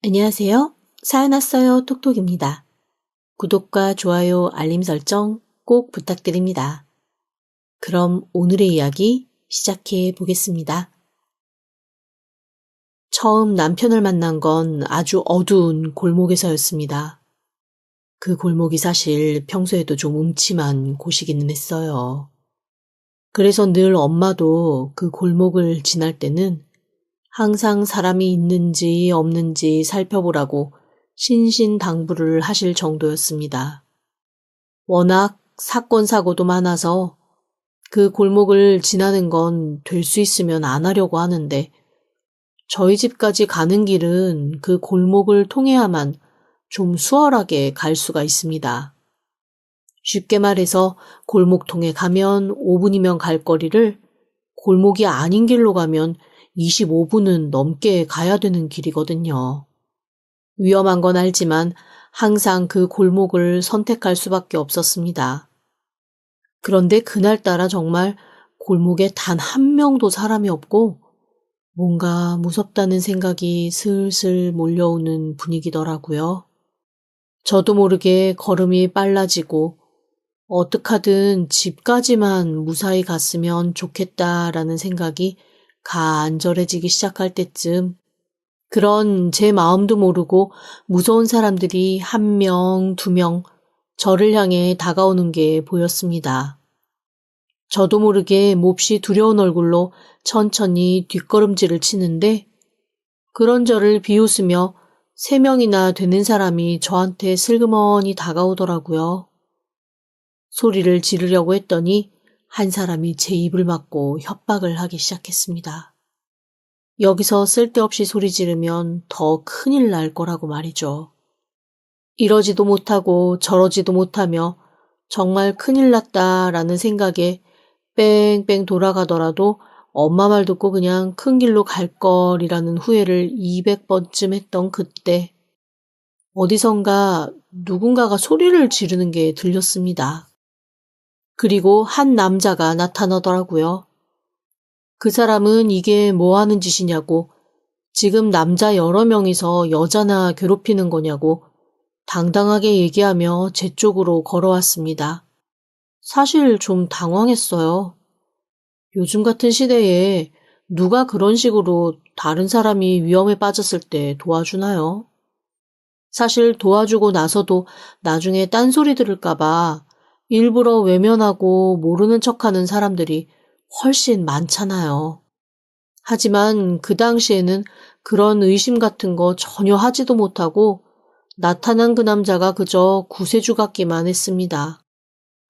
안녕하세요. 사연 왔어요. 톡톡입니다. 구독과 좋아요, 알림 설정 꼭 부탁드립니다. 그럼 오늘의 이야기 시작해 보겠습니다. 처음 남편을 만난 건 아주 어두운 골목에서였습니다. 그 골목이 사실 평소에도 좀 음침한 곳이기는 했어요. 그래서 늘 엄마도 그 골목을 지날 때는 항상 사람이 있는지 없는지 살펴보라고 신신당부를 하실 정도였습니다. 워낙 사건 사고도 많아서 그 골목을 지나는 건 될 수 있으면 안 하려고 하는데 저희 집까지 가는 길은 그 골목을 통해야만 좀 수월하게 갈 수가 있습니다. 쉽게 말해서 골목 통해 가면 5분이면 갈 거리를 골목이 아닌 길로 가면 25분은 넘게 가야 되는 길이거든요. 위험한 건 알지만 항상 그 골목을 선택할 수밖에 없었습니다. 그런데 그날따라 정말 골목에 단 한 명도 사람이 없고 뭔가 무섭다는 생각이 슬슬 몰려오는 분위기더라고요. 저도 모르게 걸음이 빨라지고 어떡하든 집까지만 무사히 갔으면 좋겠다라는 생각이 간절해지기 시작할 때쯤 그런 제 마음도 모르고 무서운 사람들이 한 명, 두 명 저를 향해 다가오는 게 보였습니다. 저도 모르게 몹시 두려운 얼굴로 천천히 뒷걸음질을 치는데 그런 저를 비웃으며 3명이나 되는 사람이 저한테 슬그머니 다가오더라고요. 소리를 지르려고 했더니 한 사람이 제 입을 막고 협박을 하기 시작했습니다. 여기서 쓸데없이 소리 지르면 더 큰일 날 거라고 말이죠. 이러지도 못하고 저러지도 못하며 정말 큰일 났다라는 생각에 뺑뺑 돌아가더라도 엄마 말 듣고 그냥 큰 길로 갈 걸이라는 후회를 200번쯤 했던 그때 어디선가 누군가가 소리를 지르는 게 들렸습니다. 그리고 한 남자가 나타나더라고요. 그 사람은 이게 뭐 하는 짓이냐고, 지금 남자 여러 명이서 여자나 괴롭히는 거냐고 당당하게 얘기하며 제 쪽으로 걸어왔습니다. 사실 좀 당황했어요. 요즘 같은 시대에 누가 그런 식으로 다른 사람이 위험에 빠졌을 때 도와주나요? 사실 도와주고 나서도 나중에 딴소리 들을까봐 일부러 외면하고 모르는 척하는 사람들이 훨씬 많잖아요. 하지만 그 당시에는 그런 의심 같은 거 전혀 하지도 못하고 나타난 그 남자가 그저 구세주 같기만 했습니다.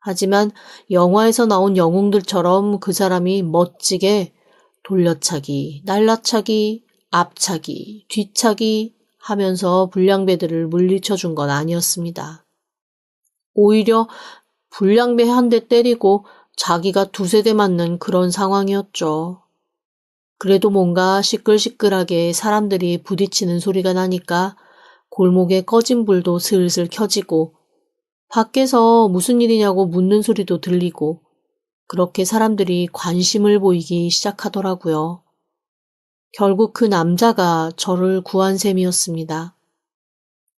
하지만 영화에서 나온 영웅들처럼 그 사람이 멋지게 돌려차기, 날라차기, 앞차기, 뒤차기 하면서 불량배들을 물리쳐준 건 아니었습니다. 오히려 불량배 한 대 때리고 자기가 두세 대 맞는 그런 상황이었죠. 그래도 뭔가 시끌시끌하게 사람들이 부딪히는 소리가 나니까 골목에 꺼진 불도 슬슬 켜지고 밖에서 무슨 일이냐고 묻는 소리도 들리고 그렇게 사람들이 관심을 보이기 시작하더라고요. 결국 그 남자가 저를 구한 셈이었습니다.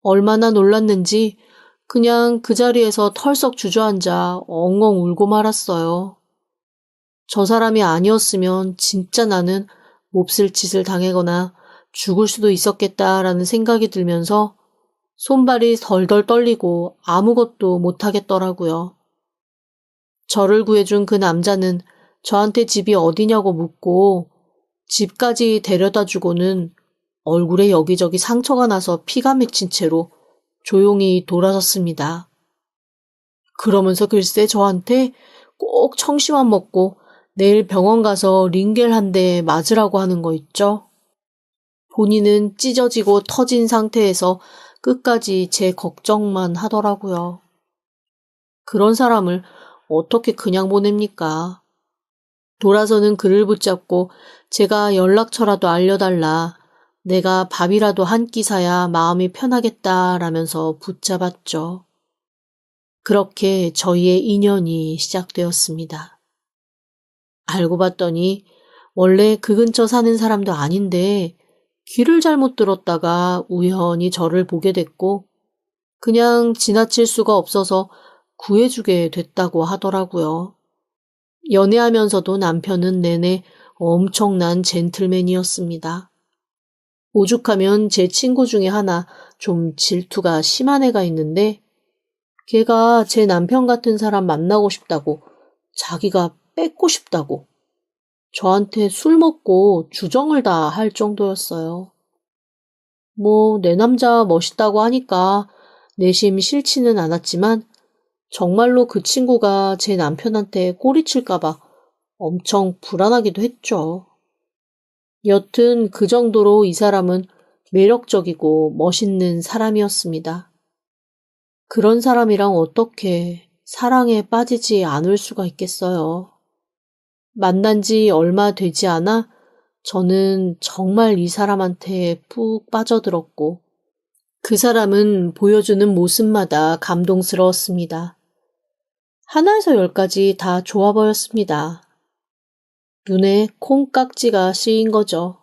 얼마나 놀랐는지 그냥 그 자리에서 털썩 주저앉아 엉엉 울고 말았어요. 저 사람이 아니었으면 진짜 나는 몹쓸 짓을 당하거나 죽을 수도 있었겠다라는 생각이 들면서 손발이 덜덜 떨리고 아무것도 못하겠더라고요. 저를 구해준 그 남자는 저한테 집이 어디냐고 묻고 집까지 데려다주고는 얼굴에 여기저기 상처가 나서 피가 맺힌 채로 조용히 돌아섰습니다. 그러면서 글쎄 저한테 꼭 청심환 먹고 내일 병원 가서 링겔 한 대 맞으라고 하는 거 있죠? 본인은 찢어지고 터진 상태에서 끝까지 제 걱정만 하더라고요. 그런 사람을 어떻게 그냥 보냅니까? 돌아서는 그를 붙잡고 제가 연락처라도 알려달라, 내가 밥이라도 한 끼 사야 마음이 편하겠다라면서 붙잡았죠. 그렇게 저희의 인연이 시작되었습니다. 알고 봤더니 원래 그 근처 사는 사람도 아닌데 귀를 잘못 들었다가 우연히 저를 보게 됐고 그냥 지나칠 수가 없어서 구해주게 됐다고 하더라고요. 연애하면서도 남편은 내내 엄청난 젠틀맨이었습니다. 오죽하면 제 친구 중에 하나 좀 질투가 심한 애가 있는데 걔가 제 남편 같은 사람 만나고 싶다고 자기가 뺏고 싶다고 저한테 술 먹고 주정을 다 할 정도였어요. 뭐 내 남자 멋있다고 하니까 내심 싫지는 않았지만 정말로 그 친구가 제 남편한테 꼬리칠까봐 엄청 불안하기도 했죠. 여튼 그 정도로 이 사람은 매력적이고 멋있는 사람이었습니다. 그런 사람이랑 어떻게 사랑에 빠지지 않을 수가 있겠어요. 만난 지 얼마 되지 않아 저는 정말 이 사람한테 푹 빠져들었고 그 사람은 보여주는 모습마다 감동스러웠습니다. 하나에서 열까지 다 좋아 보였습니다. 눈에 콩깍지가 씌인 거죠.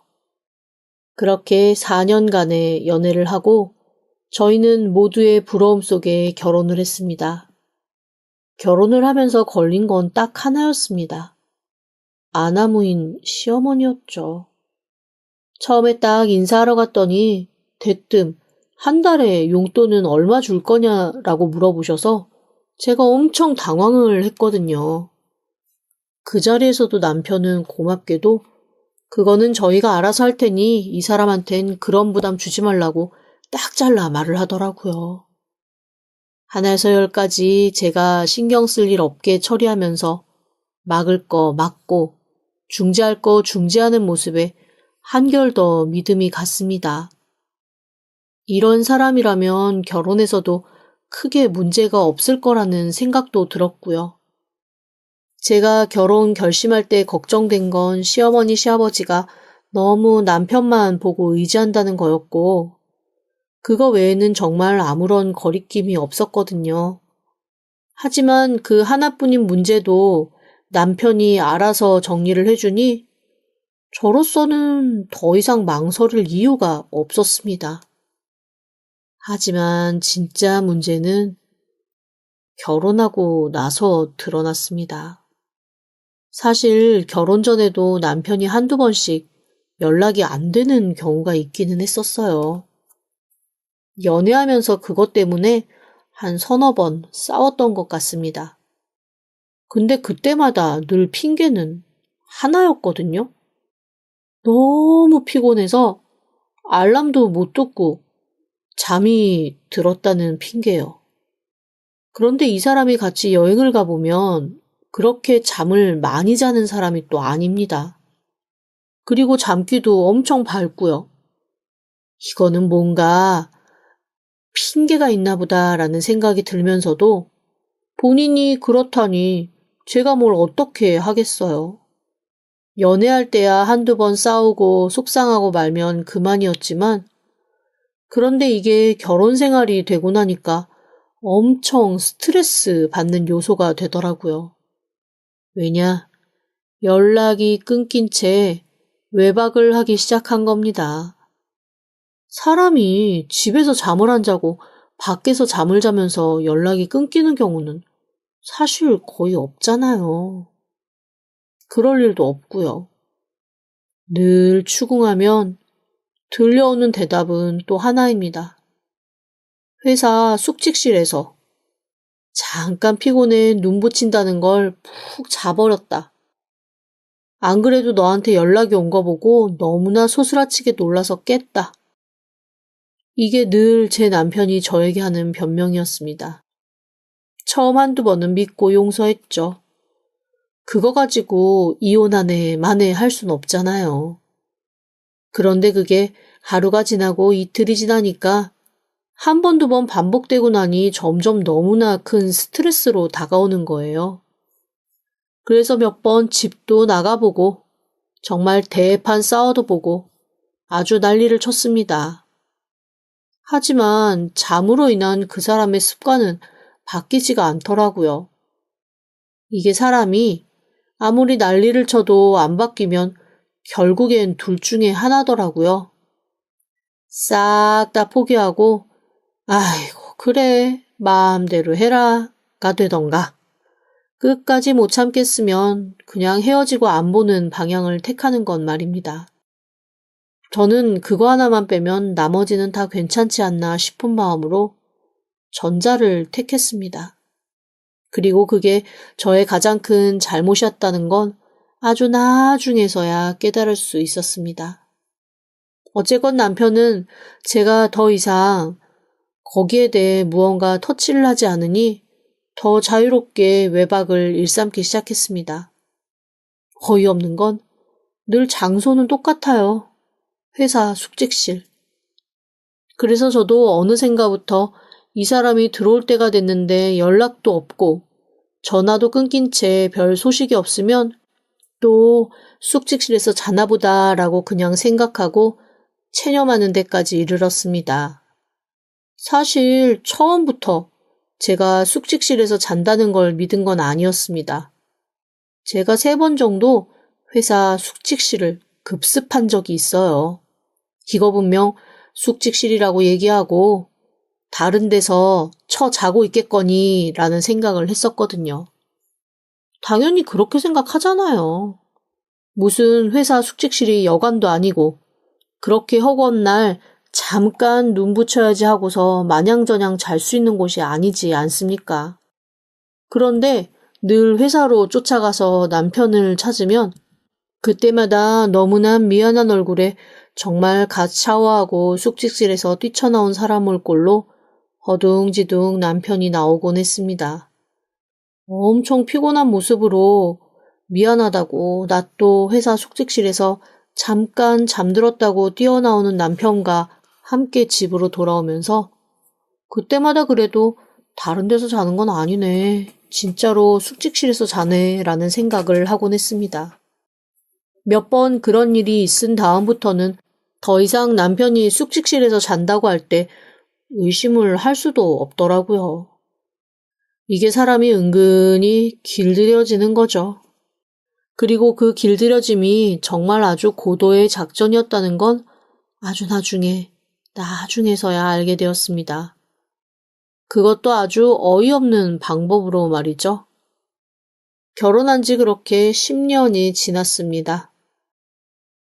그렇게 4년간의 연애를 하고 저희는 모두의 부러움 속에 결혼을 했습니다. 결혼을 하면서 걸린 건 딱 하나였습니다. 아나무인 시어머니였죠. 처음에 딱 인사하러 갔더니 대뜸 한 달에 용돈은 얼마 줄 거냐라고 물어보셔서 제가 엄청 당황을 했거든요. 그 자리에서도 남편은 고맙게도 그거는 저희가 알아서 할 테니 이 사람한텐 그런 부담 주지 말라고 딱 잘라 말을 하더라고요. 하나에서 열까지 제가 신경 쓸 일 없게 처리하면서 막을 거 막고 중재할 거 중재하는 모습에 한결 더 믿음이 갔습니다. 이런 사람이라면 결혼해서도 크게 문제가 없을 거라는 생각도 들었고요. 제가 결혼 결심할 때 걱정된 건 시어머니 시아버지가 너무 남편만 보고 의지한다는 거였고 그거 외에는 정말 아무런 거리낌이 없었거든요. 하지만 그 하나뿐인 문제도 남편이 알아서 정리를 해주니 저로서는 더 이상 망설일 이유가 없었습니다. 하지만 진짜 문제는 결혼하고 나서 드러났습니다. 사실 결혼 전에도 남편이 한두 번씩 연락이 안 되는 경우가 있기는 했었어요. 연애하면서 그것 때문에 한 서너 번 싸웠던 것 같습니다. 근데 그때마다 늘 핑계는 하나였거든요. 너무 피곤해서 알람도 못 듣고 잠이 들었다는 핑계요. 그런데 이 사람이 같이 여행을 가보면 그렇게 잠을 많이 자는 사람이 또 아닙니다. 그리고 잠귀도 엄청 밝고요. 이거는 뭔가 핑계가 있나 보다라는 생각이 들면서도 본인이 그렇다니 제가 뭘 어떻게 하겠어요. 연애할 때야 한두 번 싸우고 속상하고 말면 그만이었지만 그런데 이게 결혼 생활이 되고 나니까 엄청 스트레스 받는 요소가 되더라고요. 왜냐? 연락이 끊긴 채 외박을 하기 시작한 겁니다. 사람이 집에서 잠을 안 자고 밖에서 잠을 자면서 연락이 끊기는 경우는 사실 거의 없잖아요. 그럴 일도 없고요. 늘 추궁하면 들려오는 대답은 또 하나입니다. 회사 숙직실에서 잠깐 피곤해 눈 붙인다는 걸 푹 자버렸다. 안 그래도 너한테 연락이 온 거 보고 너무나 소스라치게 놀라서 깼다. 이게 늘 제 남편이 저에게 하는 변명이었습니다. 처음 한두 번은 믿고 용서했죠. 그거 가지고 이혼하네 마네 할 순 없잖아요. 그런데 그게 하루가 지나고 이틀이 지나니까 한 번, 두 번 반복되고 나니 점점 너무나 큰 스트레스로 다가오는 거예요. 그래서 몇 번 집도 나가보고 정말 대판 싸워도 보고 아주 난리를 쳤습니다. 하지만 잠으로 인한 그 사람의 습관은 바뀌지가 않더라고요. 이게 사람이 아무리 난리를 쳐도 안 바뀌면 결국엔 둘 중에 하나더라고요. 싹 다 포기하고 아이고 그래 마음대로 해라가 되던가 끝까지 못 참겠으면 그냥 헤어지고 안 보는 방향을 택하는 건 말입니다. 저는 그거 하나만 빼면 나머지는 다 괜찮지 않나 싶은 마음으로 전자를 택했습니다. 그리고 그게 저의 가장 큰 잘못이었다는 건 아주 나중에서야 깨달을 수 있었습니다. 어쨌건 남편은 제가 더 이상 거기에 대해 무언가 터치를 하지 않으니 더 자유롭게 외박을 일삼기 시작했습니다. 어이없는 건 늘 장소는 똑같아요. 회사 숙직실. 그래서 저도 어느샌가부터 이 사람이 들어올 때가 됐는데 연락도 없고 전화도 끊긴 채 별 소식이 없으면 또 숙직실에서 자나보다라고 그냥 생각하고 체념하는 데까지 이르렀습니다. 사실 처음부터 제가 숙직실에서 잔다는 걸 믿은 건 아니었습니다. 제가 3번 정도 회사 숙직실을 급습한 적이 있어요. 이거 분명 숙직실이라고 얘기하고 다른 데서 자고 있겠거니 라는 생각을 했었거든요. 당연히 그렇게 생각하잖아요. 무슨 회사 숙직실이 여관도 아니고 그렇게 허구한 날 잠깐 눈 붙여야지 하고서 마냥저냥 잘 수 있는 곳이 아니지 않습니까? 그런데 늘 회사로 쫓아가서 남편을 찾으면 그때마다 너무나 미안한 얼굴에 정말 갓 샤워하고 숙직실에서 뛰쳐나온 사람을 꼴로 허둥지둥 남편이 나오곤 했습니다. 엄청 피곤한 모습으로 미안하다고 나 또 회사 숙직실에서 잠깐 잠들었다고 뛰어나오는 남편과 함께 집으로 돌아오면서 그때마다 그래도 다른 데서 자는 건 아니네. 진짜로 숙직실에서 자네 라는 생각을 하곤 했습니다. 몇 번 그런 일이 있은 다음부터는 더 이상 남편이 숙직실에서 잔다고 할 때 의심을 할 수도 없더라고요. 이게 사람이 은근히 길들여지는 거죠. 그리고 그 길들여짐이 정말 아주 고도의 작전이었다는 건 아주 나중에서야 알게 되었습니다. 그것도 아주 어이없는 방법으로 말이죠. 결혼한 지 그렇게 10년이 지났습니다.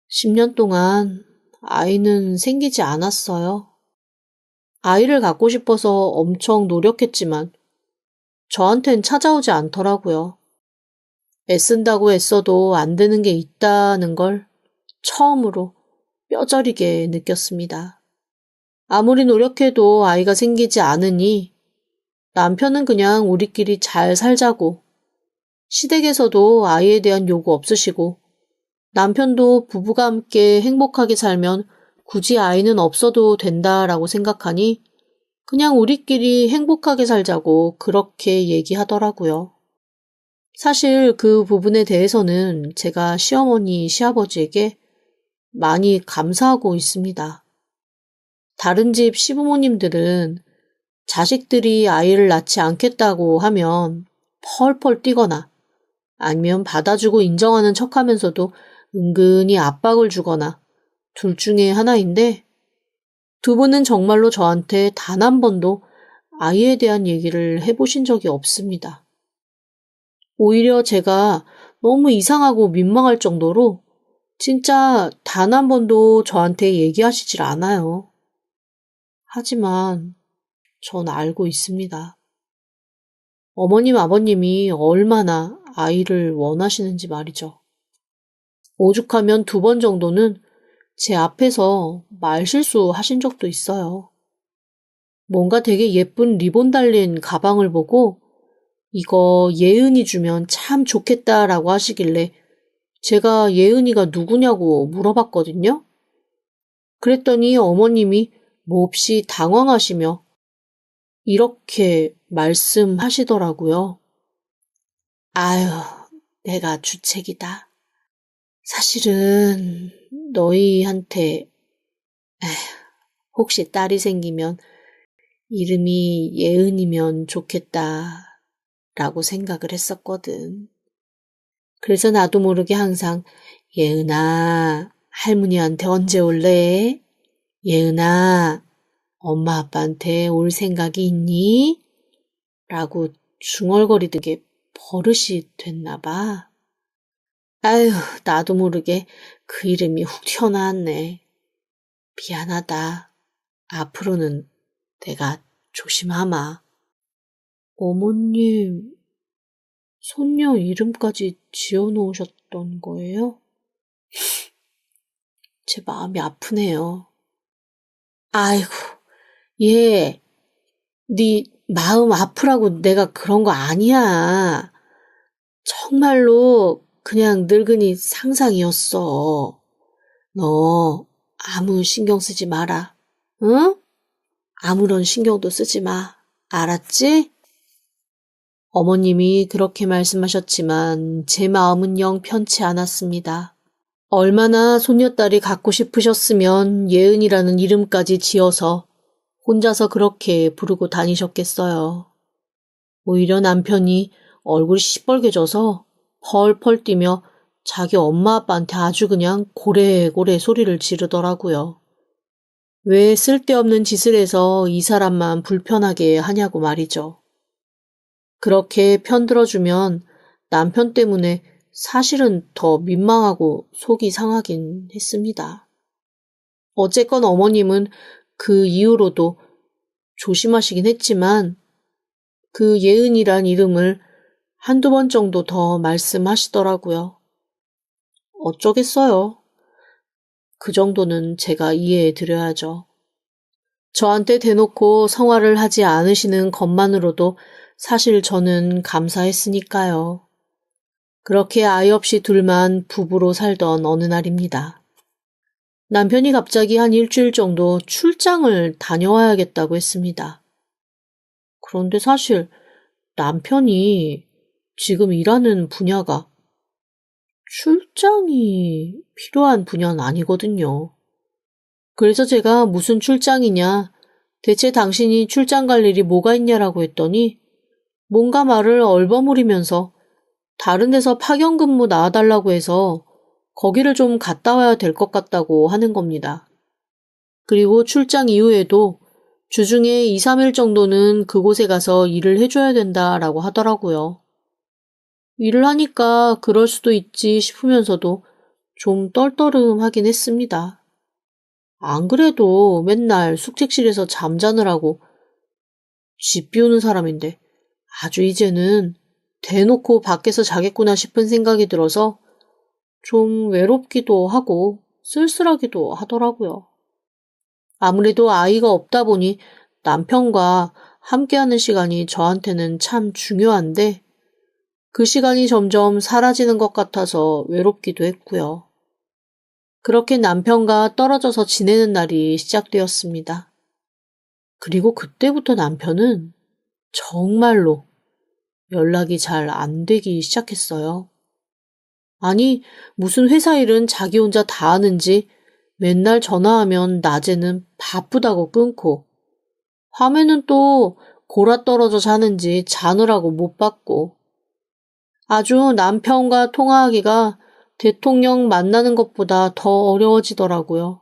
10년 동안 아이는 생기지 않았어요. 아이를 갖고 싶어서 엄청 노력했지만 저한텐 찾아오지 않더라고요. 애쓴다고 애써도 안 되는 게 있다는 걸 처음으로 뼈저리게 느꼈습니다. 아무리 노력해도 아이가 생기지 않으니 남편은 그냥 우리끼리 잘 살자고 시댁에서도 아이에 대한 요구 없으시고 남편도 부부가 함께 행복하게 살면 굳이 아이는 없어도 된다라고 생각하니 그냥 우리끼리 행복하게 살자고 그렇게 얘기하더라고요. 사실 그 부분에 대해서는 제가 시어머니, 시아버지에게 많이 감사하고 있습니다. 다른 집 시부모님들은 자식들이 아이를 낳지 않겠다고 하면 펄펄 뛰거나 아니면 받아주고 인정하는 척하면서도 은근히 압박을 주거나 둘 중에 하나인데 두 분은 정말로 저한테 단 한 번도 아이에 대한 얘기를 해보신 적이 없습니다. 오히려 제가 너무 이상하고 민망할 정도로 진짜 단 한 번도 저한테 얘기하시질 않아요. 하지만 전 알고 있습니다. 어머님, 아버님이 얼마나 아이를 원하시는지 말이죠. 오죽하면 2번 정도는 제 앞에서 말실수 하신 적도 있어요. 뭔가 되게 예쁜 리본 달린 가방을 보고 이거 예은이 주면 참 좋겠다라고 하시길래 제가 예은이가 누구냐고 물어봤거든요. 그랬더니 어머님이 몹시 당황하시며 이렇게 말씀하시더라고요. 아유, 내가 주책이다. 사실은 너희한테 혹시 딸이 생기면 이름이 예은이면 좋겠다 라고 생각을 했었거든. 그래서 나도 모르게 항상 예은아, 할머니한테 언제 올래? 예은아, 엄마 아빠한테 올 생각이 있니? 라고 중얼거리던 게 버릇이 됐나 봐. 아휴, 나도 모르게 그 이름이 훅 튀어나왔네. 미안하다. 앞으로는 내가 조심하마. 어머님, 손녀 이름까지 지어놓으셨던 거예요? 제 마음이 아프네요. 아이고, 얘, 네 마음 아프라고 내가 그런 거 아니야. 정말로 그냥 늙은이 상상이었어. 너 아무 신경 쓰지 마라. 응? 아무런 신경도 쓰지 마. 알았지? 어머님이 그렇게 말씀하셨지만 제 마음은 영 편치 않았습니다. 얼마나 손녀딸이 갖고 싶으셨으면 예은이라는 이름까지 지어서 혼자서 그렇게 부르고 다니셨겠어요. 오히려 남편이 얼굴이 시뻘개져서 펄펄 뛰며 자기 엄마 아빠한테 아주 그냥 고래고래 소리를 지르더라고요. 왜 쓸데없는 짓을 해서 이 사람만 불편하게 하냐고 말이죠. 그렇게 편들어주면 남편 때문에 사실은 더 민망하고 속이 상하긴 했습니다. 어쨌건 어머님은 그 이후로도 조심하시긴 했지만 그 예은이란 이름을 한두 번 정도 더 말씀하시더라고요. 어쩌겠어요. 그 정도는 제가 이해해 드려야죠. 저한테 대놓고 성화를 하지 않으시는 것만으로도 사실 저는 감사했으니까요. 그렇게 아이 없이 둘만 부부로 살던 어느 날입니다. 남편이 갑자기 한 일주일 정도 출장을 다녀와야겠다고 했습니다. 그런데 사실 남편이 지금 일하는 분야가 출장이 필요한 분야는 아니거든요. 그래서 제가 무슨 출장이냐, 대체 당신이 출장 갈 일이 뭐가 있냐라고 했더니 뭔가 말을 얼버무리면서 다른 데서 파견 근무 나와달라고 해서 거기를 좀 갔다 와야 될 것 같다고 하는 겁니다. 그리고 출장 이후에도 주중에 2, 3일 정도는 그곳에 가서 일을 해줘야 된다라고 하더라고요. 일을 하니까 그럴 수도 있지 싶으면서도 좀 떨떠름하긴 했습니다. 안 그래도 맨날 숙직실에서 잠자느라고 집 비우는 사람인데 아주 이제는 대놓고 밖에서 자겠구나 싶은 생각이 들어서 좀 외롭기도 하고 쓸쓸하기도 하더라고요. 아무래도 아이가 없다 보니 남편과 함께하는 시간이 저한테는 참 중요한데 그 시간이 점점 사라지는 것 같아서 외롭기도 했고요. 그렇게 남편과 떨어져서 지내는 날이 시작되었습니다. 그리고 그때부터 남편은 정말로 연락이 잘 안 되기 시작했어요. 아니, 무슨 회사 일은 자기 혼자 다 하는지 맨날 전화하면 낮에는 바쁘다고 끊고 밤에는 또 골아 떨어져 자는지 자느라고 못 받고 아주 남편과 통화하기가 대통령 만나는 것보다 더 어려워지더라고요.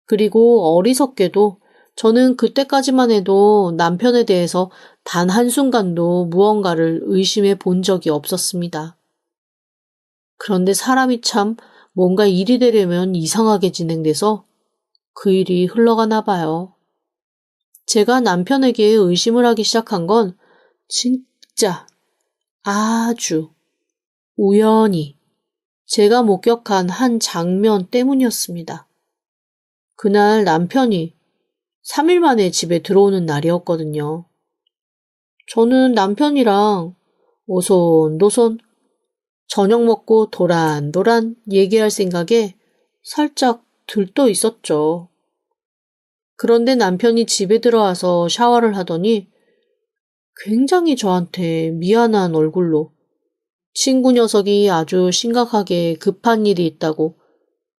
그리고 어리석게도 저는 그때까지만 해도 남편에 대해서 단 한순간도 무언가를 의심해 본 적이 없었습니다. 그런데 사람이 참 뭔가 일이 되려면 이상하게 진행돼서 그 일이 흘러가나 봐요. 제가 남편에게 의심을 하기 시작한 건 진짜 아주 우연히 제가 목격한 한 장면 때문이었습니다. 그날 남편이 3일 만에 집에 들어오는 날이었거든요. 저는 남편이랑 오손도손 저녁 먹고 도란도란 얘기할 생각에 살짝 들떠 있었죠. 그런데 남편이 집에 들어와서 샤워를 하더니 굉장히 저한테 미안한 얼굴로 친구 녀석이 아주 심각하게 급한 일이 있다고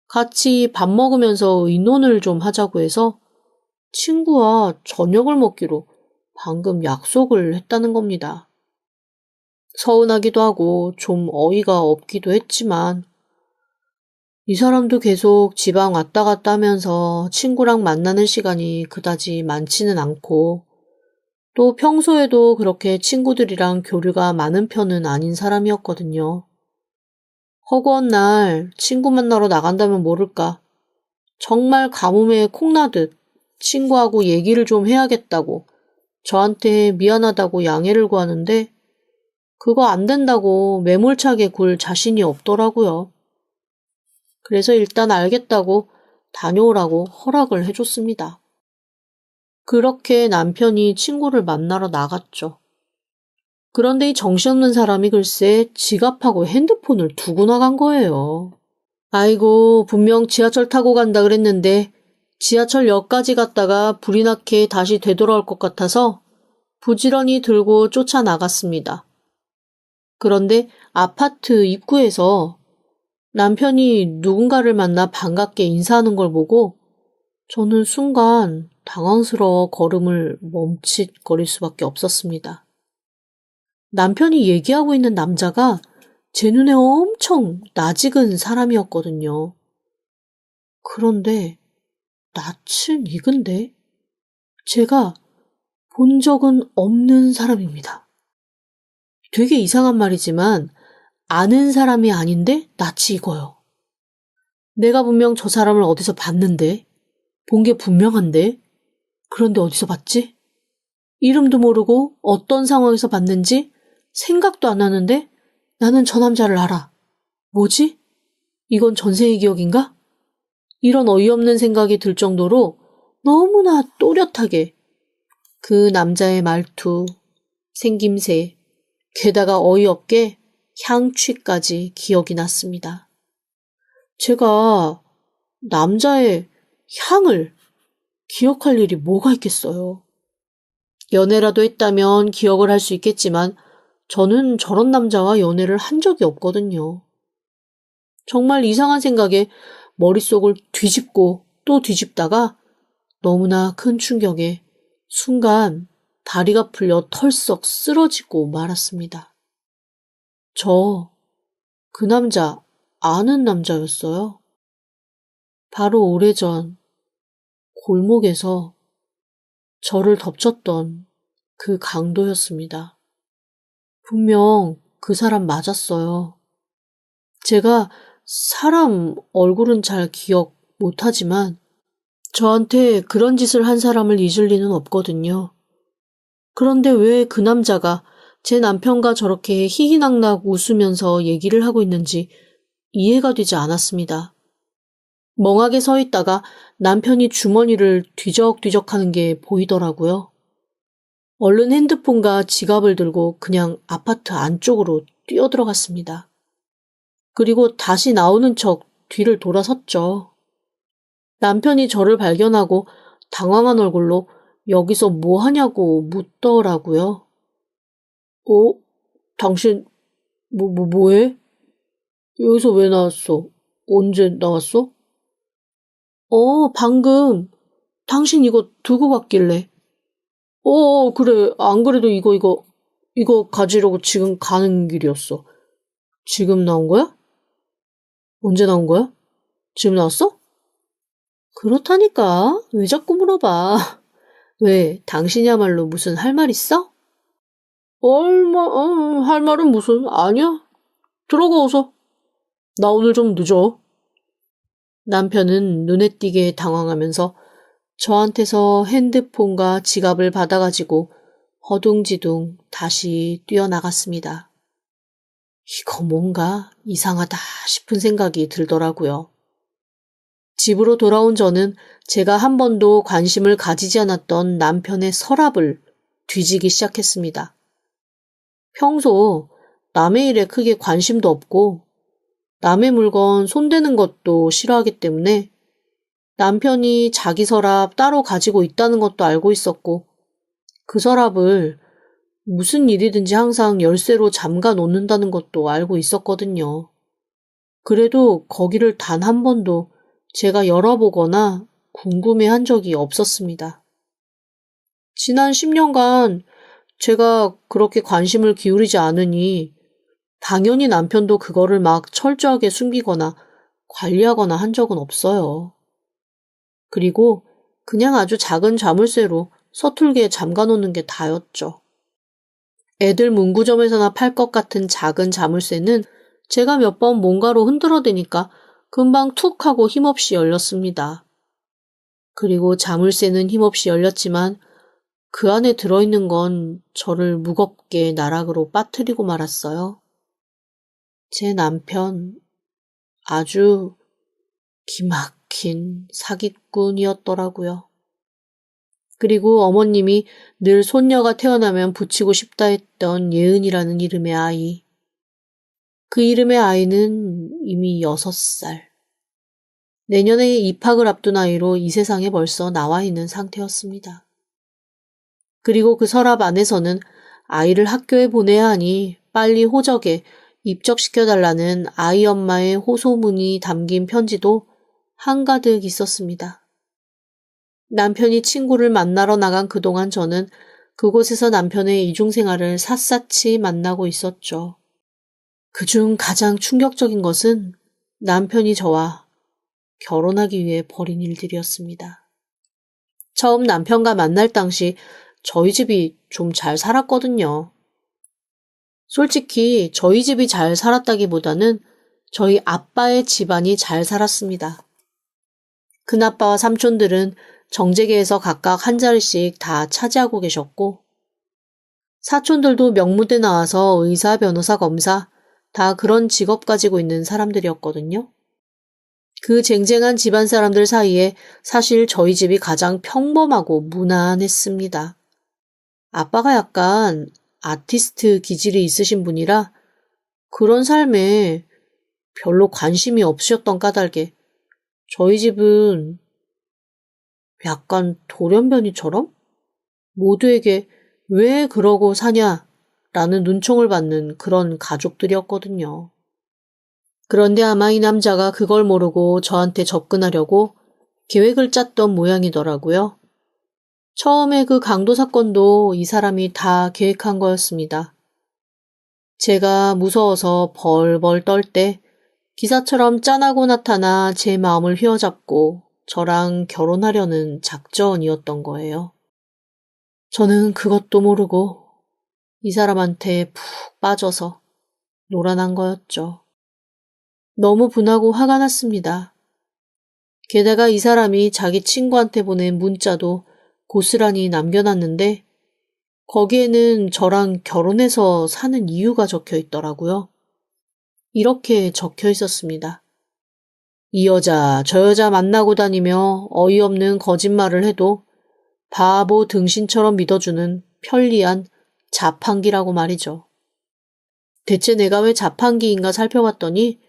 같이 밥 먹으면서 의논을 좀 하자고 해서 친구와 저녁을 먹기로 방금 약속을 했다는 겁니다. 서운하기도 하고 좀 어이가 없기도 했지만 이 사람도 계속 지방 왔다 갔다 하면서 친구랑 만나는 시간이 그다지 많지는 않고 또 평소에도 그렇게 친구들이랑 교류가 많은 편은 아닌 사람이었거든요. 허구한 날 친구 만나러 나간다면 모를까. 정말 가뭄에 콩나듯 친구하고 얘기를 좀 해야겠다고 저한테 미안하다고 양해를 구하는데 그거 안 된다고 매몰차게 굴 자신이 없더라고요. 그래서 일단 알겠다고 다녀오라고 허락을 해줬습니다. 그렇게 남편이 친구를 만나러 나갔죠. 그런데 이 정신없는 사람이 글쎄 지갑하고 핸드폰을 두고 나간 거예요. 아이고, 분명 지하철 타고 간다 그랬는데 지하철역까지 갔다가 불이 나게 다시 되돌아올 것 같아서 부지런히 들고 쫓아나갔습니다. 그런데 아파트 입구에서 남편이 누군가를 만나 반갑게 인사하는 걸 보고 저는 순간 당황스러워 걸음을 멈칫거릴 수밖에 없었습니다. 남편이 얘기하고 있는 남자가 제 눈에 엄청 낯익은 사람이었거든요. 그런데 낯은 익은데 제가 본 적은 없는 사람입니다. 되게 이상한 말이지만 아는 사람이 아닌데 낯이 익어요. 내가 분명 저 사람을 어디서 봤는데, 본 게 분명한데, 그런데 어디서 봤지? 이름도 모르고 어떤 상황에서 봤는지 생각도 안 나는데 나는 저 남자를 알아. 뭐지? 이건 전생의 기억인가? 이런 어이없는 생각이 들 정도로 너무나 또렷하게 그 남자의 말투, 생김새, 게다가 어이없게 향취까지 기억이 났습니다. 제가 남자의 향을 기억할 일이 뭐가 있겠어요. 연애라도 했다면 기억을 할 수 있겠지만 저는 저런 남자와 연애를 한 적이 없거든요. 정말 이상한 생각에 머릿속을 뒤집고 또 뒤집다가 너무나 큰 충격에 순간 다리가 풀려 털썩 쓰러지고 말았습니다. 그 남자 아는 남자였어요. 바로 오래전 골목에서 저를 덮쳤던 그 강도였습니다. 분명 그 사람 맞았어요. 제가 사람 얼굴은 잘 기억 못하지만 저한테 그런 짓을 한 사람을 잊을 리는 없거든요. 그런데 왜 그 남자가 제 남편과 저렇게 희희낙낙 웃으면서 얘기를 하고 있는지 이해가 되지 않았습니다. 멍하게 서 있다가 남편이 주머니를 뒤적뒤적 하는 게 보이더라고요. 얼른 핸드폰과 지갑을 들고 그냥 아파트 안쪽으로 뛰어들어갔습니다. 그리고 다시 나오는 척 뒤를 돌아섰죠. 남편이 저를 발견하고 당황한 얼굴로 여기서 뭐 하냐고 묻더라고요. 당신 뭐해? 여기서 왜 나왔어? 언제 나왔어? 방금 당신 이거 두고 갔길래. 그래. 안 그래도 이거 가지려고 지금 가는 길이었어. 지금 나온 거야? 언제 나온 거야? 지금 나왔어? 그렇다니까. 왜 자꾸 물어봐. 왜, 당신이야말로 무슨 할 말 있어? 할 말은 무슨, 아니야. 들어가 어서. 나 오늘 좀 늦어. 남편은 눈에 띄게 당황하면서 저한테서 핸드폰과 지갑을 받아가지고 허둥지둥 다시 뛰어나갔습니다. 이거 뭔가 이상하다 싶은 생각이 들더라고요. 집으로 돌아온 저는 제가 한 번도 관심을 가지지 않았던 남편의 서랍을 뒤지기 시작했습니다. 평소 남의 일에 크게 관심도 없고 남의 물건 손대는 것도 싫어하기 때문에 남편이 자기 서랍 따로 가지고 있다는 것도 알고 있었고 그 서랍을 무슨 일이든지 항상 열쇠로 잠가 놓는다는 것도 알고 있었거든요. 그래도 거기를 단 한 번도 제가 열어보거나 궁금해한 적이 없었습니다. 지난 10년간 제가 그렇게 관심을 기울이지 않으니 당연히 남편도 그거를 막 철저하게 숨기거나 관리하거나 한 적은 없어요. 그리고 그냥 아주 작은 자물쇠로 서툴게 잠가놓는 게 다였죠. 애들 문구점에서나 팔 것 같은 작은 자물쇠는 제가 몇 번 뭔가로 흔들어대니까 금방 툭 하고 힘없이 열렸습니다. 그리고 자물쇠는 힘없이 열렸지만 그 안에 들어있는 건 저를 무겁게 나락으로 빠뜨리고 말았어요. 제 남편, 아주 기막힌 사기꾼이었더라고요. 그리고 어머님이 늘 손녀가 태어나면 붙이고 싶다 했던 예은이라는 이름의 아이. 그 이름의 아이는 이미 6살. 내년에 입학을 앞둔 아이로 이 세상에 벌써 나와 있는 상태였습니다. 그리고 그 서랍 안에서는 아이를 학교에 보내야 하니 빨리 호적에 입적시켜달라는 아이 엄마의 호소문이 담긴 편지도 한가득 있었습니다. 남편이 친구를 만나러 나간 그동안 저는 그곳에서 남편의 이중생활을 샅샅이 만나고 있었죠. 그중 가장 충격적인 것은 남편이 저와 결혼하기 위해 벌인 일들이었습니다. 처음 남편과 만날 당시 저희 집이 좀 잘 살았거든요. 솔직히 저희 집이 잘 살았다기보다는 저희 아빠의 집안이 잘 살았습니다. 큰아빠와 삼촌들은 정재계에서 각각 한 자리씩 다 차지하고 계셨고 사촌들도 명무대 나와서 의사, 변호사, 검사 다 그런 직업 가지고 있는 사람들이었거든요. 그 쟁쟁한 집안 사람들 사이에 사실 저희 집이 가장 평범하고 무난했습니다. 아빠가 약간 아티스트 기질이 있으신 분이라 그런 삶에 별로 관심이 없으셨던 까닭에 저희 집은 약간 돌연변이처럼 모두에게 왜 그러고 사냐라는 눈총을 받는 그런 가족들이었거든요. 그런데 아마 이 남자가 그걸 모르고 저한테 접근하려고 계획을 짰던 모양이더라고요. 처음에 그 강도 사건도 이 사람이 다 계획한 거였습니다. 제가 무서워서 벌벌 떨 때 기사처럼 짠하고 나타나 제 마음을 휘어잡고 저랑 결혼하려는 작전이었던 거예요. 저는 그것도 모르고 이 사람한테 푹 빠져서 놀아난 거였죠. 너무 분하고 화가 났습니다. 게다가 이 사람이 자기 친구한테 보낸 문자도 고스란히 남겨놨는데 거기에는 저랑 결혼해서 사는 이유가 적혀 있더라고요. 이렇게 적혀 있었습니다. 이 여자, 저 여자 만나고 다니며 어이없는 거짓말을 해도 바보 등신처럼 믿어주는 편리한 자판기라고 말이죠. 대체 내가 왜 자판기인가 살펴봤더니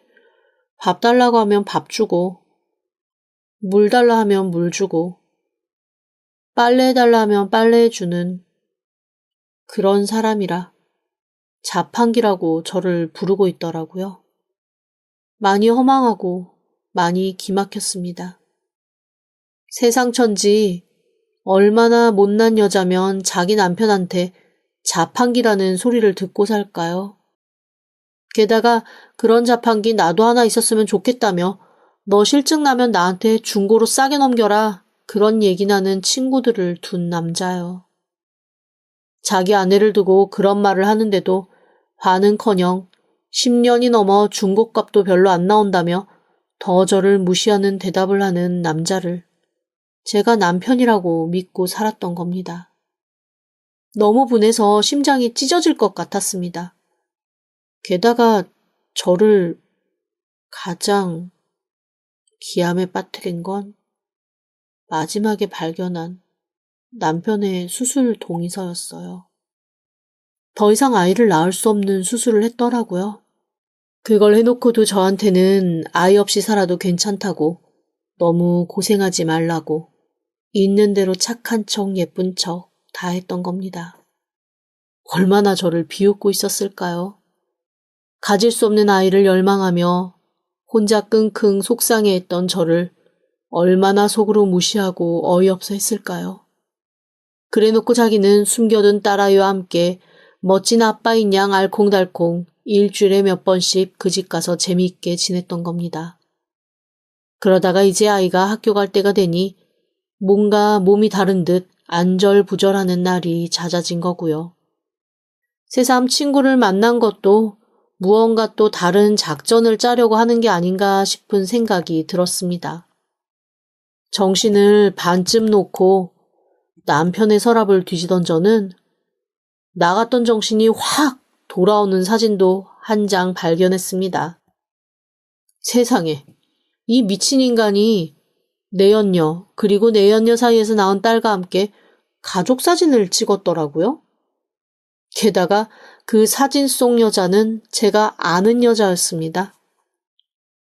밥 달라고 하면 밥 주고 물 달라 하면 물 주고 빨래 해달라 하면 빨래 해주는 그런 사람이라 자판기라고 저를 부르고 있더라고요. 많이 허망하고 많이 기막혔습니다. 세상 천지 얼마나 못난 여자면 자기 남편한테 자판기라는 소리를 듣고 살까요? 게다가 그런 자판기 나도 하나 있었으면 좋겠다며 너 실증 나면 나한테 중고로 싸게 넘겨라 그런 얘기 나는 친구들을 둔 남자요. 자기 아내를 두고 그런 말을 하는데도 화는커녕 10년이 넘어 중고값도 별로 안 나온다며 더 저를 무시하는 대답을 하는 남자를 제가 남편이라고 믿고 살았던 겁니다. 너무 분해서 심장이 찢어질 것 같았습니다. 게다가 저를 가장 기암에 빠뜨린 건 마지막에 발견한 남편의 수술 동의서였어요. 더 이상 아이를 낳을 수 없는 수술을 했더라고요. 그걸 해놓고도 저한테는 아이 없이 살아도 괜찮다고 너무 고생하지 말라고 있는 대로 착한 척 예쁜 척 다 했던 겁니다. 얼마나 저를 비웃고 있었을까요? 가질 수 없는 아이를 열망하며 혼자 끙끙 속상해했던 저를 얼마나 속으로 무시하고 어이없어 했을까요? 그래놓고 자기는 숨겨둔 딸아이와 함께 멋진 아빠인 양 알콩달콩 일주일에 몇 번씩 그 집 가서 재미있게 지냈던 겁니다. 그러다가 이제 아이가 학교 갈 때가 되니 뭔가 몸이 다른 듯 안절부절하는 날이 잦아진 거고요. 새삼 친구를 만난 것도 무언가 또 다른 작전을 짜려고 하는 게 아닌가 싶은 생각이 들었습니다. 정신을 반쯤 놓고 남편의 서랍을 뒤지던 저는 나갔던 정신이 확 돌아오는 사진도 한 장 발견했습니다. 세상에, 이 미친 인간이 내연녀 그리고 내연녀 사이에서 낳은 딸과 함께 가족 사진을 찍었더라고요. 게다가 그 사진 속 여자는 제가 아는 여자였습니다.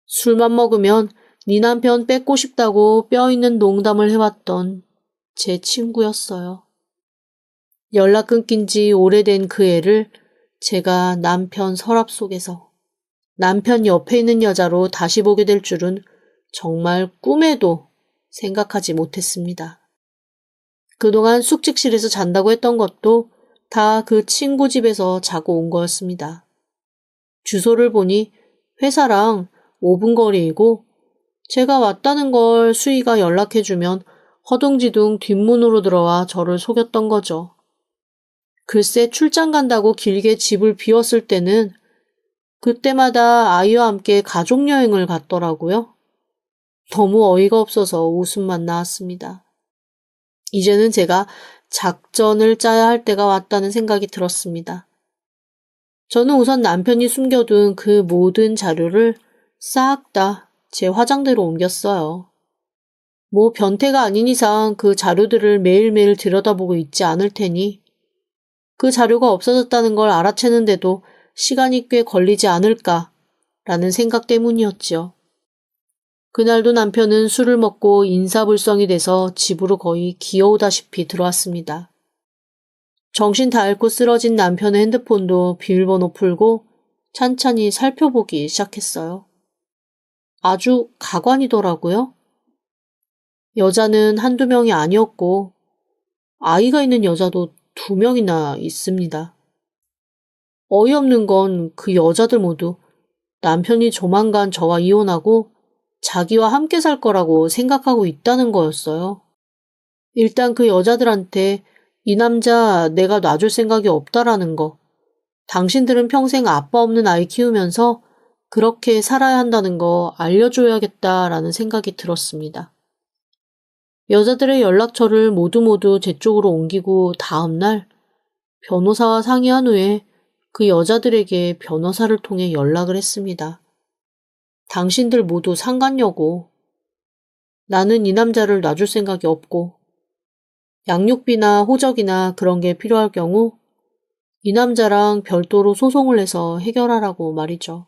술만 먹으면 네 남편 뺏고 싶다고 뼈있는 농담을 해왔던 제 친구였어요. 연락 끊긴 지 오래된 그 애를 제가 남편 서랍 속에서 남편 옆에 있는 여자로 다시 보게 될 줄은 정말 꿈에도 생각하지 못했습니다. 그동안 숙직실에서 잔다고 했던 것도 다 그 친구 집에서 자고 온 거였습니다. 주소를 보니 회사랑 5분 거리이고 제가 왔다는 걸 수희가 연락해주면 허둥지둥 뒷문으로 들어와 저를 속였던 거죠. 글쎄 출장 간다고 길게 집을 비웠을 때는 그때마다 아이와 함께 가족여행을 갔더라고요. 너무 어이가 없어서 웃음만 나왔습니다. 이제는 제가 작전을 짜야 할 때가 왔다는 생각이 들었습니다. 저는 우선 남편이 숨겨둔 그 모든 자료를 싹 다 제 화장대로 옮겼어요. 뭐 변태가 아닌 이상 그 자료들을 매일매일 들여다보고 있지 않을 테니 그 자료가 없어졌다는 걸 알아채는데도 시간이 꽤 걸리지 않을까라는 생각 때문이었지요. 그날도 남편은 술을 먹고 인사불성이 돼서 집으로 거의 기어오다시피 들어왔습니다. 정신 다 잃고 쓰러진 남편의 핸드폰도 비밀번호 풀고 찬찬히 살펴보기 시작했어요. 아주 가관이더라고요. 여자는 한두 명이 아니었고 아이가 있는 여자도 2명이나 있습니다. 어이없는 건 그 여자들 모두 남편이 조만간 저와 이혼하고 자기와 함께 살 거라고 생각하고 있다는 거였어요. 일단 그 여자들한테 이 남자 내가 놔줄 생각이 없다라는 거, 당신들은 평생 아빠 없는 아이 키우면서 그렇게 살아야 한다는 거 알려줘야겠다라는 생각이 들었습니다. 여자들의 연락처를 모두 제 쪽으로 옮기고 다음날 변호사와 상의한 후에 그 여자들에게 변호사를 통해 연락을 했습니다. 당신들 모두 상관여고. 나는 이 남자를 놔줄 생각이 없고 양육비나 호적이나 그런 게 필요할 경우 이 남자랑 별도로 소송을 해서 해결하라고 말이죠.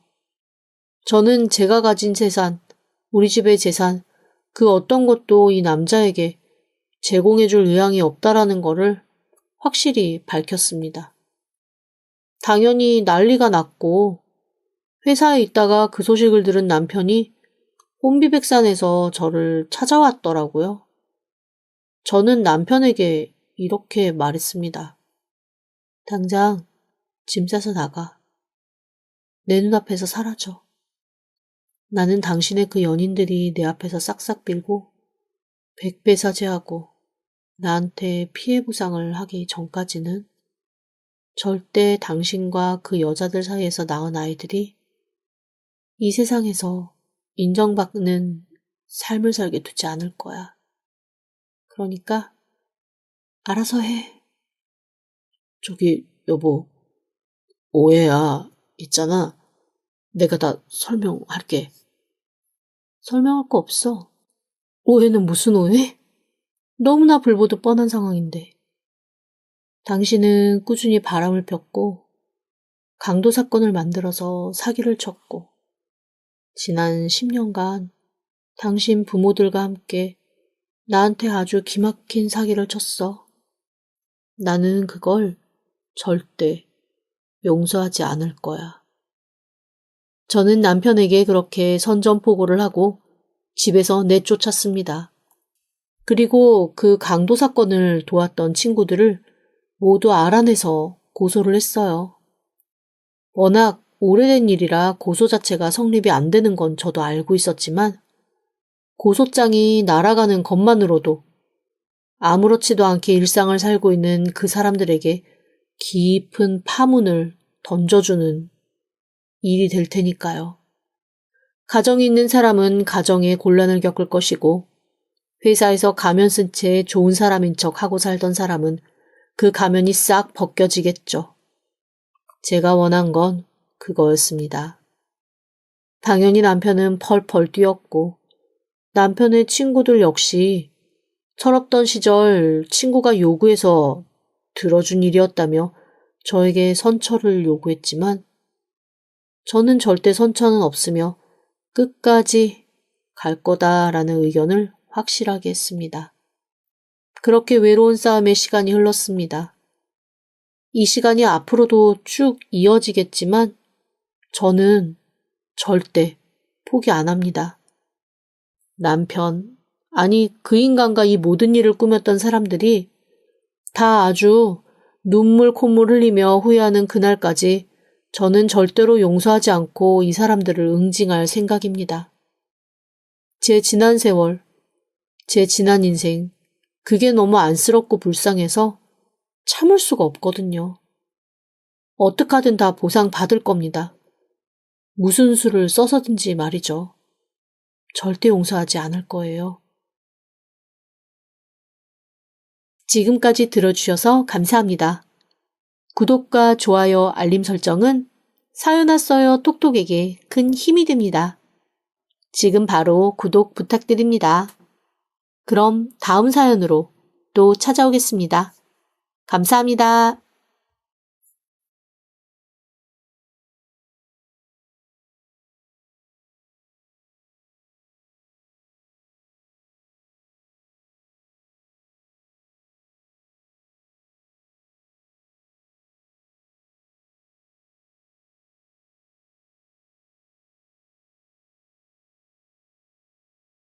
저는 제가 가진 재산, 우리 집의 재산, 그 어떤 것도 이 남자에게 제공해줄 의향이 없다라는 거를 확실히 밝혔습니다. 당연히 난리가 났고 회사에 있다가 그 소식을 들은 남편이 혼비백산해서 저를 찾아왔더라고요. 저는 남편에게 이렇게 말했습니다. 당장 짐 싸서 나가. 내 눈앞에서 사라져. 나는 당신의 그 연인들이 내 앞에서 싹싹 빌고 백배사죄하고 나한테 피해 보상을 하기 전까지는 절대 당신과 그 여자들 사이에서 낳은 아이들이 이 세상에서 인정받는 삶을 살게 두지 않을 거야. 그러니까 알아서 해. 저기 여보, 오해야. 있잖아. 내가 다 설명할게. 설명할 거 없어. 오해는 무슨 오해? 너무나 불보듯 뻔한 상황인데. 당신은 꾸준히 바람을 폈고 강도 사건을 만들어서 사기를 쳤고 지난 10년간 당신 부모들과 함께 나한테 아주 기막힌 사기를 쳤어. 나는 그걸 절대 용서하지 않을 거야. 저는 남편에게 그렇게 선전포고를 하고 집에서 내쫓았습니다. 그리고 그 강도 사건을 도왔던 친구들을 모두 알아내서 고소를 했어요. 워낙 오래된 일이라 고소 자체가 성립이 안 되는 건 저도 알고 있었지만 고소장이 날아가는 것만으로도 아무렇지도 않게 일상을 살고 있는 그 사람들에게 깊은 파문을 던져주는 일이 될 테니까요. 가정이 있는 사람은 가정에 곤란을 겪을 것이고, 회사에서 가면 쓴 채 좋은 사람인 척 하고 살던 사람은 그 가면이 싹 벗겨지겠죠. 제가 원한 건 그거였습니다. 당연히 남편은 펄펄 뛰었고, 남편의 친구들 역시 철없던 시절 친구가 요구해서 들어준 일이었다며 저에게 선처를 요구했지만, 저는 절대 선처는 없으며 끝까지 갈 거다라는 의견을 확실하게 했습니다. 그렇게 외로운 싸움의 시간이 흘렀습니다. 이 시간이 앞으로도 쭉 이어지겠지만 저는 절대 포기 안 합니다. 남편, 아니 그 인간과 이 모든 일을 꾸몄던 사람들이 다 아주 눈물 콧물 흘리며 후회하는 그날까지 저는 절대로 용서하지 않고 이 사람들을 응징할 생각입니다. 제 지난 세월, 제 지난 인생, 그게 너무 안쓰럽고 불쌍해서 참을 수가 없거든요. 어떡하든 다 보상 받을 겁니다. 무슨 수를 써서든지 말이죠. 절대 용서하지 않을 거예요. 지금까지 들어주셔서 감사합니다. 구독과 좋아요, 알림 설정은 사연 왔어요 톡톡에게 큰 힘이 됩니다. 지금 바로 구독 부탁드립니다. 그럼 다음 사연으로 또 찾아오겠습니다. 감사합니다.